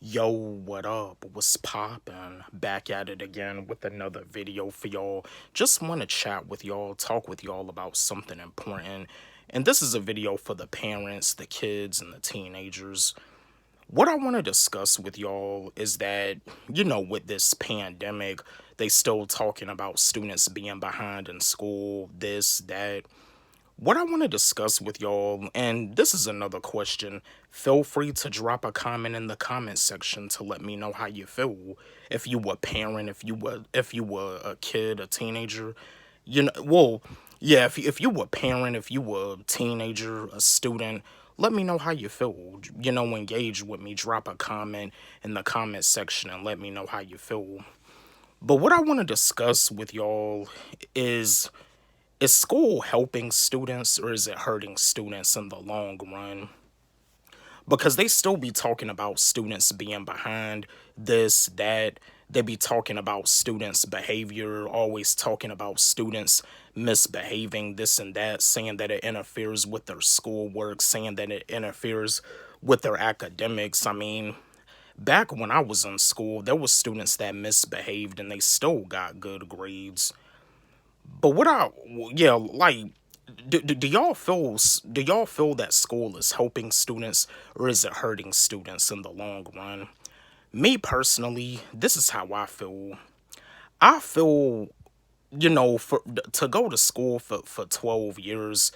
Yo, what up? What's poppin'? Back at it again with another video for y'all. Just want to chat with y'all, talk with y'all about something important. And this is a video for the parents, the kids, and the teenagers. What I want to discuss with y'all is that, with this pandemic, they still talking about students being behind in school, this, that. What I want to discuss with y'all, and this is another question, feel free to drop a comment in the comment section to let me know how you feel. If you were a parent, if you were a kid, a teenager, yeah, if you were a parent, if you were a teenager, a student, let me know how you feel. Engage with me, drop a comment in the comment section and let me know how you feel. But what I want to discuss with y'all is is school helping students or is it hurting students in the long run? Because they still be talking about students being behind this, that. They be talking about students' behavior, always talking about students misbehaving, this and that, saying that it interferes with their schoolwork, saying that it interferes with their academics. I mean, back when I was in school, there was students that misbehaved and they still got good grades. But yeah, like, do y'all feel that school is helping students or is it hurting students in the long run? Me personally, this is how I feel. I feel, for to go to school for 12 years,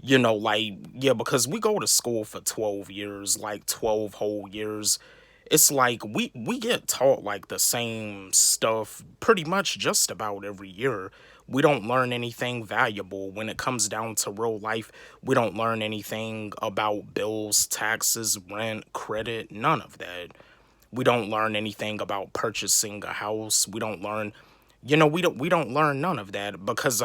yeah, because we go to school for 12 years, like 12 whole years. It's like we get taught like the same stuff pretty much just about every year. We don't learn anything valuable when it comes down to real life. We don't learn anything about bills, taxes, rent, credit, none of that. We don't learn anything about purchasing a house. We don't learn, we don't learn none of that because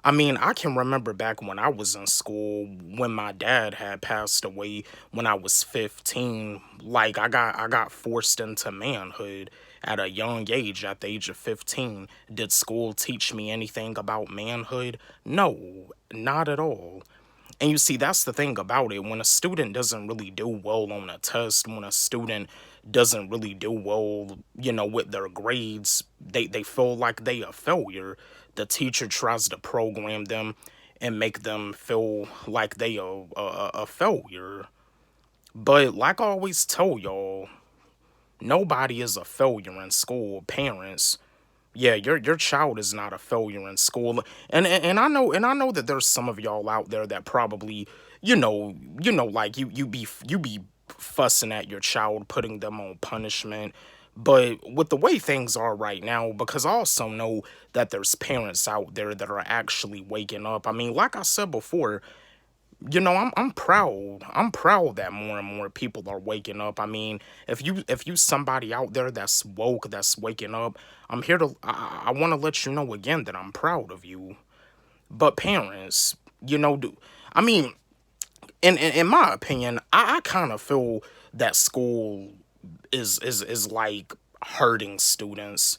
I mean, I can remember back when I was in school when my dad had passed away when I was 15. Like I got forced into manhood at a young age, at the age of 15. Did school teach me anything about manhood? No, not at all. And you see, that's the thing about it. When a student doesn't really do well on a test, when a student doesn't really do well, with their grades, they feel like they a failure. The teacher tries to program them and make them feel like they a failure. But like I always tell y'all, nobody is a failure in school. Parents, yeah, your child is not a failure in school. And I know that there's some of y'all out there that probably, like you be fussing at your child, putting them on punishment. But with the way things are right now, because I also know that there's parents out there that are actually waking up. I mean, like I said before, I'm proud. I'm proud that more and more people are waking up. I mean, if you somebody out there that's woke, that's waking up, I'm here to I want to let you know again that I'm proud of you. But parents, do I mean, in my opinion, I kind of feel that school is like hurting students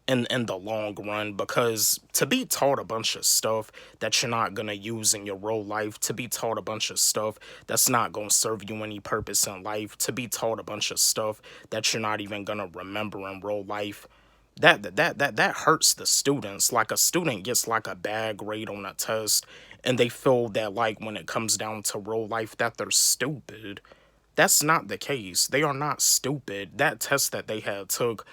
in the long run, because to be taught a bunch of stuff that you're not gonna use in your real life, to be taught a bunch of stuff that's not gonna serve you any purpose in life, to be taught a bunch of stuff that you're not even gonna remember in real life, that hurts the students. Like, a student gets like a bad grade on a test and they feel that, like, when it comes down to real life, that they're stupid. That's not the case. They are not stupid. That test that they had took,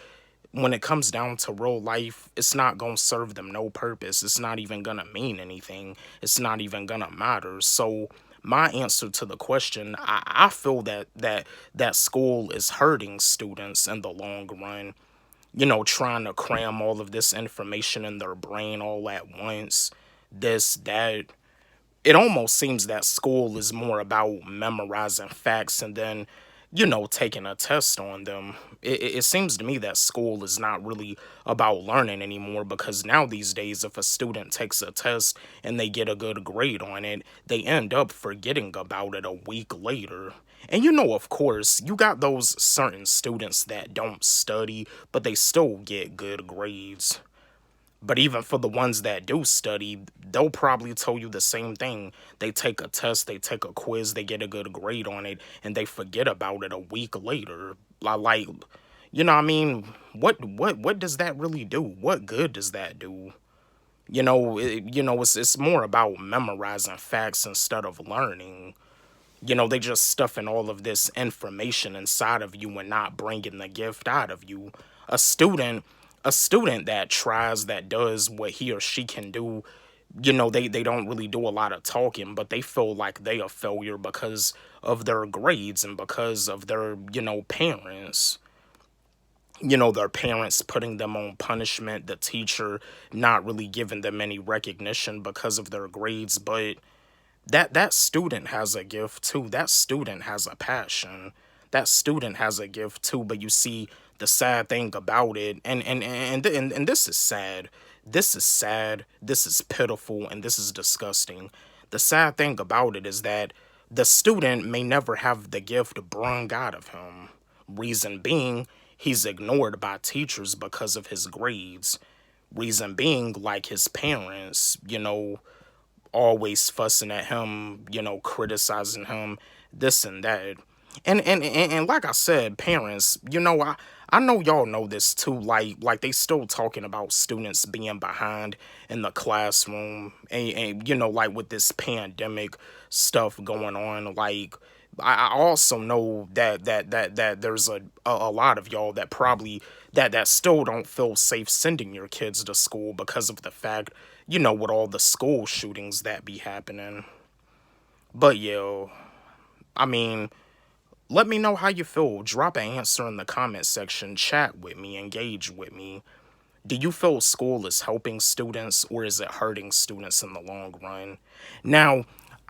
when it comes down to real life, it's not gonna serve them no purpose. It's not even gonna mean anything. It's not even gonna matter. So my answer to the question, I feel that school is hurting students in the long run. Trying to cram all of this information in their brain all at once. This, that. It almost seems that school is more about memorizing facts and then, taking a test on them. It seems to me that school is not really about learning anymore, because now these days, if a student takes a test and they get a good grade on it, they end up forgetting about it a week later. And of course, you got those certain students that don't study, but they still get good grades. But even for the ones that do study, they'll probably tell you the same thing. They take a test, they take a quiz, they get a good grade on it, and they forget about it a week later. Like, you know what I mean? What does that really do? What good does that do? It's more about memorizing facts instead of learning. They just stuffing all of this information inside of you and not bringing the gift out of you. A student, a student that tries, that does what he or she can do, they don't really do a lot of talking, but they feel like they a failure because of their grades and because of their, parents. Their parents putting them on punishment, the teacher not really giving them any recognition because of their grades, but that student has a gift too. That student has a passion. That student has a gift too. But you see, the sad thing about it, and this is sad. This is sad. This is pitiful, and this is disgusting. The sad thing about it is that the student may never have the gift brung out of him. Reason being, he's ignored by teachers because of his grades. Reason being, like his parents, always fussing at him, criticizing him, this and that. And like I said, parents, I know y'all know this too. Like they still talking about students being behind in the classroom, and like with this pandemic stuff going on. Like I also know that there's a lot of y'all that probably that still don't feel safe sending your kids to school because of the fact, with all the school shootings that be happening. But I mean, let me know how you feel. Drop an answer in the comment section, chat with me, engage with me. Do you feel school is helping students or is it hurting students in the long run? Now,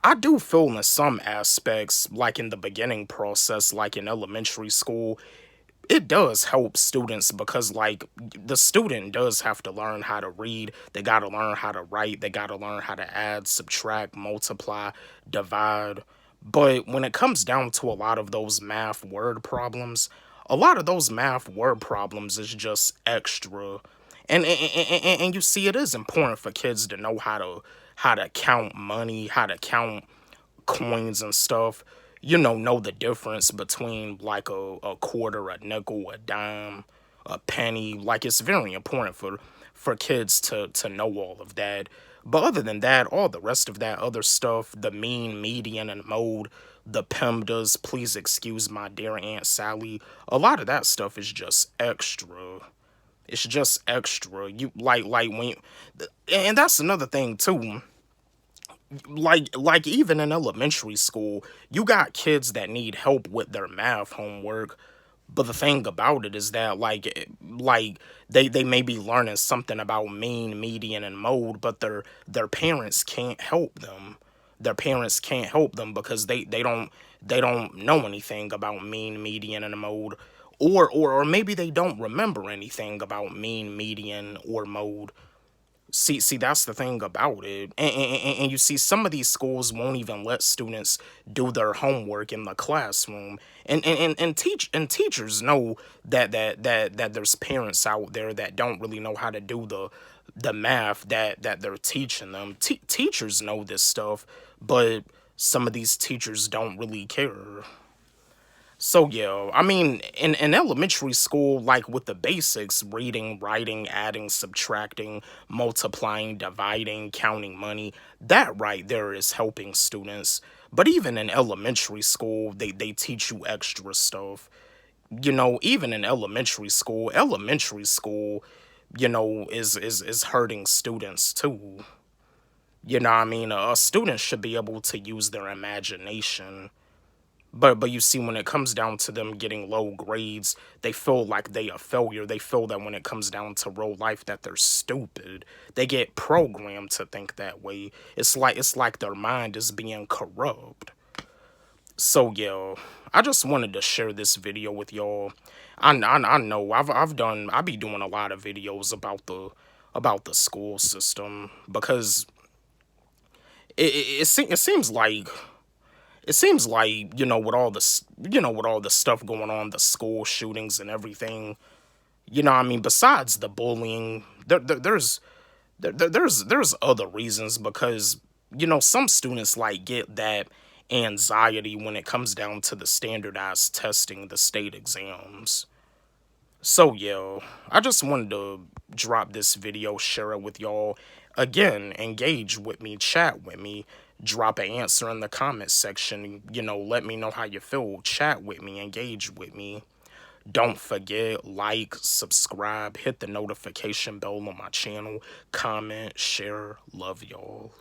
I do feel in some aspects, like in the beginning process, like in elementary school, it does help students because, like, the student does have to learn how to read. They got to learn how to write. They got to learn how to add, subtract, multiply, divide. But when it comes down to a lot of those math word problems, a lot of those math word problems is just extra. And you see, it is important for kids to know how to count money, how to count coins and stuff. Know the difference between like a quarter, a nickel, a dime, a penny. Like it's very important for kids to know all of that. But other than that, all the rest of that other stuff, the mean, median, and mode, the PEMDAS, please excuse my dear Aunt Sally, a lot of that stuff is just extra. It's just extra. You like when you, and that's another thing too. Like even in elementary school, you got kids that need help with their math homework. But the thing about it is that like they may be learning something about mean, median, and mode, but their parents can't help them. Their parents can't help them because they don't know anything about mean, median, and mode. Or maybe they don't remember anything about mean, median, or mode. See, that's the thing about it. And you see, some of these schools won't even let students do their homework in the classroom. And teachers know that there's parents out there that don't really know how to do the math that they're teaching them. Teachers know this stuff, but some of these teachers don't really care. So yeah, I mean, in elementary school, like with the basics, reading, writing, adding, subtracting, multiplying, dividing, counting money, that right there is helping students. But even in elementary school, they teach you extra stuff. Even in elementary school, is hurting students too. You know what I mean? A student should be able to use their imagination. But you see, when it comes down to them getting low grades, they feel like they a failure. They feel that when it comes down to real life, that they're stupid. They get programmed to think that way. It's like their mind is being corrupt. So yeah, I just wanted to share this video with y'all. I know I be doing a lot of videos about the school system because it seems like with all the stuff going on, the school shootings and everything, I mean, besides the bullying, there's there's other reasons because some students like get that anxiety when it comes down to the standardized testing, the state exams. So yeah, I just wanted to drop this video, share it with y'all. Again, engage with me, chat with me, drop an answer in the comment section. Let me know how you feel. Chat with me, engage with me. Don't forget, like, subscribe, hit the notification bell on my channel, comment, share. Love y'all.